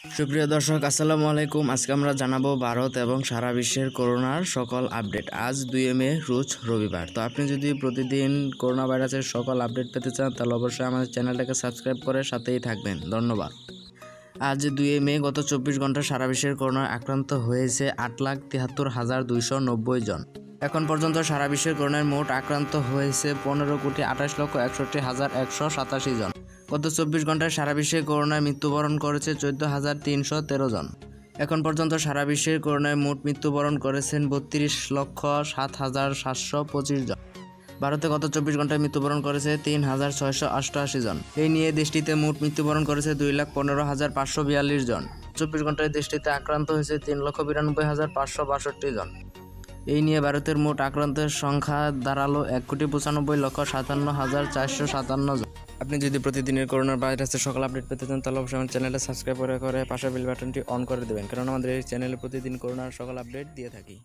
সুপ্রিয় দর্শক, আসসালামু আলাইকুম। আজকে আমরা জানাবো ভারত এবং সারা বিশ্বের করোনার সকল আপডেট। আজ 2 মে রোজ রবিবার। তো আপনি যদি প্রতিদিন করোনা ভাইরাসের সকল আপডেট পেতে চান তাহলে অবশ্যই আমাদের চ্যানেলটাকে সাবস্ক্রাইব করে সাথেই থাকবেন। ধন্যবাদ। আজ 2 মে গত 24 ঘন্টা সারা বিশ্বের করোনায় আক্রান্ত হয়েছে 8,73,290 জন। এখন পর্যন্ত সারা বিশ্বের করোনায় মোট আক্রান্ত হয়েছে 15,28,61,187 জন। গত 24 ঘন্টায় সারা বিশ্বে করোনায় মৃত্যুবরণ করেছে 14,313 জন। এখন পর্যন্ত সারা বিশ্বের করোনায় মোট মৃত্যুবরণ করেছেন 32,07,725 জন। ভারতে গত 24 ঘন্টায় মৃত্যুবরণ করেছে 3,688 জন। এই নিয়ে দেশটিতে মোট মৃত্যুবরণ করেছে 2,15,542 জন। 24 ঘন্টায় দেশটিতে আক্রান্ত হয়েছে 3,92,562 জন। এই নিয়ে ভারতের মোট আক্রান্তের সংখ্যা দাঁড়ালো 1,95,57,457 জন। আপনি যদি প্রতিদিনের করোনা ভাইরাসের সকল আপডেট পেতে চান তাহলে অবশ্যই আমার চ্যানেলটা সাবস্ক্রাইব করে পাশের বেল বাটনটি অন করে দেবেন, কারণ আমাদের এই চ্যানেলে প্রতিদিন করোনার সকল আপডেট দিয়ে থাকি।